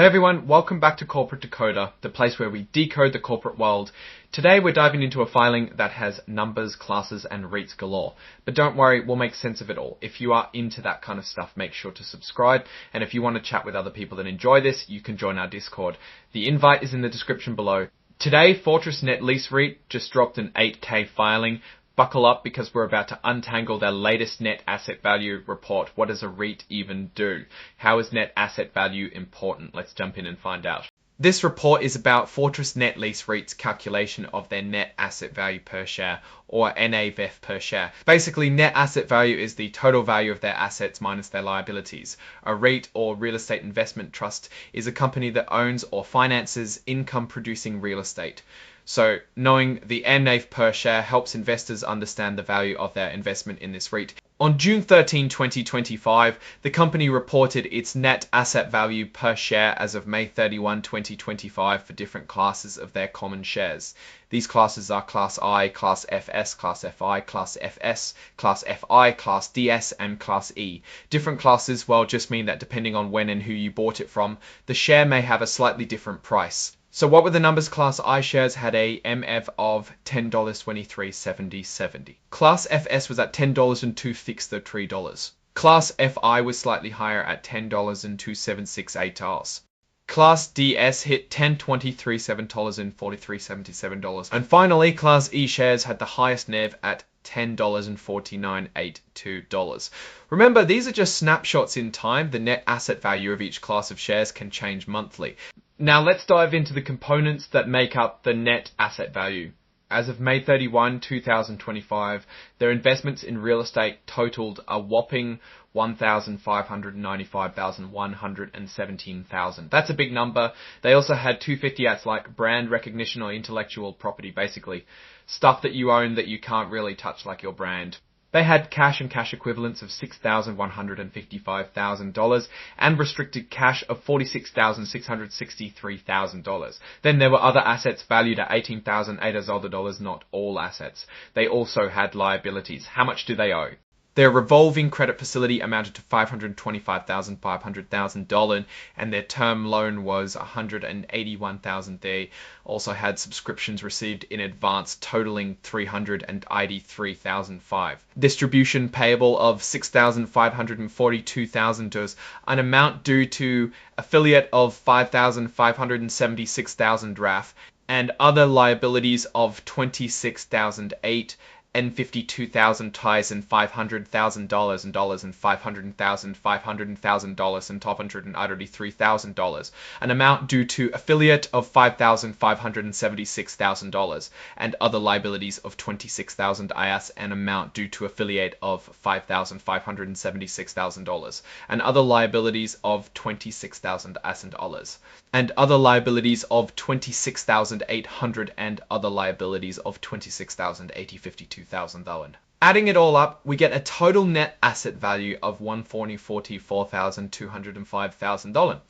Hey everyone, welcome back to Corporate Decoder, the place where we decode the corporate world. Today we're diving into a filing that has numbers, classes and REITs galore. But don't worry, we'll make sense of it all. If you are into that kind of stuff, make sure to subscribe. And if you want to chat with other people that enjoy this, you can join our Discord. The invite is in the description below. Today, Fortress Net Lease REIT just dropped an 8K filing. Buckle up because we're about to untangle their latest net asset value report. What does a REIT even do? How is net asset value important? Let's jump in and find out. This report is about Fortress Net Lease REIT's calculation of their net asset value per share, or NAVEF per share. Basically, net asset value is the total value of their assets minus their liabilities. A REIT, or real estate investment trust, is a company that owns or finances income-producing real estate. So knowing the NAV per share helps investors understand the value of their investment in this REIT. On June 13, 2025, the company reported its net asset value per share as of May 31, 2025 for different classes of their common shares. These classes are Class I, Class FS, Class FI, Class FS, Class FI, Class DS, and Class E. Different classes, well, just mean that depending on when and who you bought it from, the share may have a slightly different price. So what were the numbers? Class I shares had a MF of $10.2370. Class FS was at $10.02 fixed the $3. Class FI was slightly higher at $10.2768. Class DS hit $10.2377 and finally Class E shares had the highest NAV at $10.4982. Remember, these are just snapshots in time. The net asset value of each class of shares can change monthly. Now let's dive into the components that make up the net asset value. As of May 31, 2025, their investments in real estate totaled a whopping $1,595,117,000. That's a big number. They also had 250 ats like brand recognition or intellectual property, basically stuff that you own that you can't really touch like your brand. They had cash and cash equivalents of $6,155,000 and restricted cash of $46,663,000. Then there were other assets valued at $18,800, not all assets. They also had liabilities. How much do they owe? Their revolving credit facility amounted to $525,500,000 and their term loan was $181,000. They also had subscriptions received in advance totaling $383,005. Distribution payable of $6,542,000, an amount due to affiliate of $5,576,000 RAF, and other liabilities of $26,008 and $52,000 ties and $500,000 and dollars and $500,000, $500,000 and $283,000, an amount due to affiliate of $5,576,000 and other liabilities of $26,000 IAS, an amount due to affiliate of $5,576,000 and other liabilities of $26,000 AS and dollars and other liabilities of $26,800 and other liabilities of $26,082,000. Adding it all up, we get a total net asset value of $144,205,000.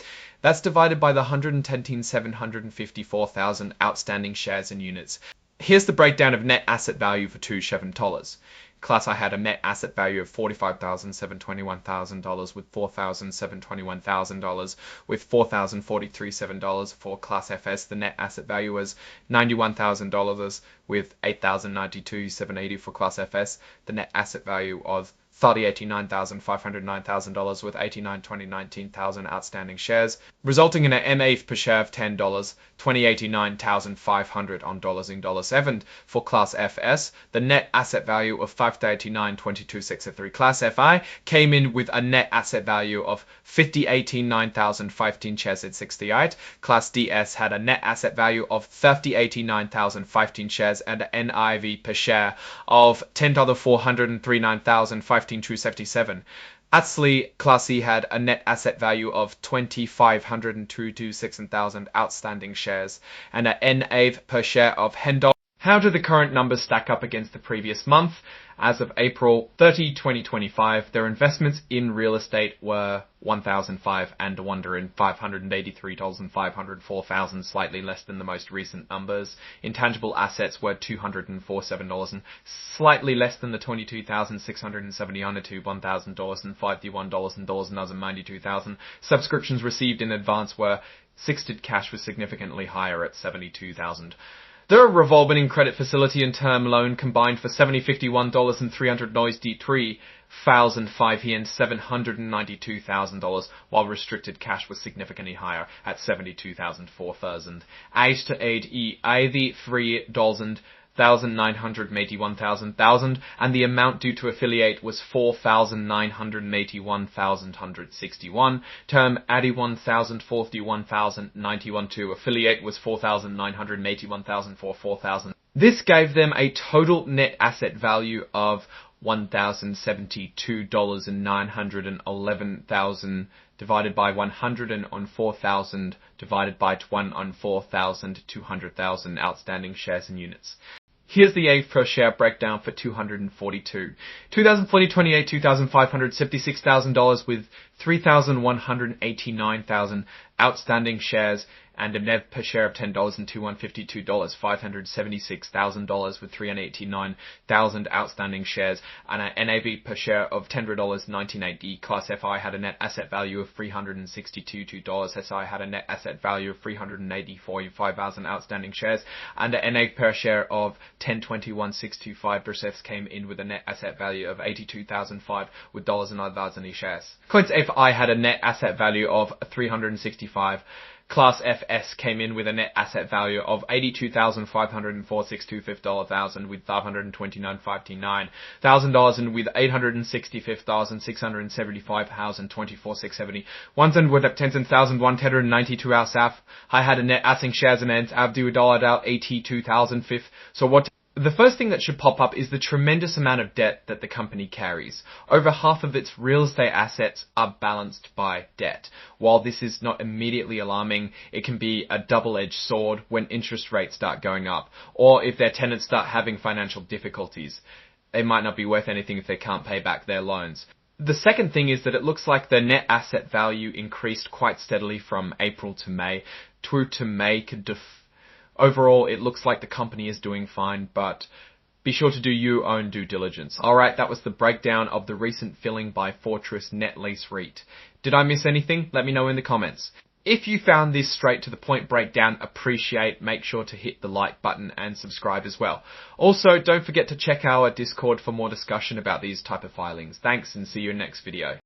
That's divided by the 110,754,000 outstanding shares and units. Here's the breakdown of net asset value for two $7. Class I had a net asset value of $45,721,000 with $4,721,000 with $4,043.7. For Class FS, the net asset value was $91,000 with $8,092.780 for Class FS. The net asset value of $30,89,509,000 with 89,2019,000 outstanding shares, resulting in an MAV per share of $10, $20,89,500 on dollars in $7. For Class FS, the net asset value of $5,89,22.63. Class FI came in with a net asset value of $50,89,015 shares at 68. Class DS had a net asset value of $30,89,015 shares and an NIV per share of $10,439,015 $2.77. Actually, Class E had a net asset value of $2,502,000 outstanding shares and a NAV per share of $10. How do the current numbers stack up against the previous month? As of April 30, 2025, their investments in real estate were $1,005 and a wonder $583,504, slightly less than the most recent numbers. Intangible assets were $247, slightly less than the $22,670 to $1,051 and $92,000. Subscriptions received in advance were Sixted cash was significantly higher at $72,000. The revolving credit facility and term loan combined for $70.51 and $393,005 and $792,000, while restricted cash was significantly higher at $72,004. Age to age $83,981,000, and the amount due to affiliate was $4,981,161. Term $81,041,091 to affiliate was $4,981,000 for $4,000. This gave them a total net asset value of $1,072,911,000 divided by 100 on 4,000 divided by 1 on 4,200,000 outstanding shares and units. Here's the A per share breakdown for 242. 2040 28 $2,576,000 with 3,189,000 outstanding shares and a NAV per share of $10 and $2,152, $576,000 with 389,000 outstanding shares and an NAV per share of $10.98. Class FI had a net asset value of $362. SI had a net asset value of $384,500 outstanding shares and a NAV per share of $10.21,625. Brusefs came in with a net asset value of $82,005 with $9,000 shares. Coins FI had a net asset value of $365. Class FS came in with a net asset value of $82,504,625 with $529,559 and with $865,675,24,670. Ones and with $10,192 our SAF. I had a net asset shares and ends Abdu $82,005. So what? The first thing that should pop up is the tremendous amount of debt that the company carries. Over half of its real estate assets are balanced by debt. While this is not immediately alarming, it can be a double-edged sword when interest rates start going up, or if their tenants start having financial difficulties. They might not be worth anything if they can't pay back their loans. The second thing is that it looks like the net asset value increased quite steadily from April to May. Through to May could Overall, it looks like the company is doing fine, but be sure to do your own due diligence. Alright, that was the breakdown of the recent filling by Fortress Net Lease REIT. Did I miss anything? Let me know in the comments. If you found this straight to the point breakdown, make sure to hit the like button and subscribe as well. Also, don't forget to check our Discord for more discussion about these type of filings. Thanks and see you in the next video.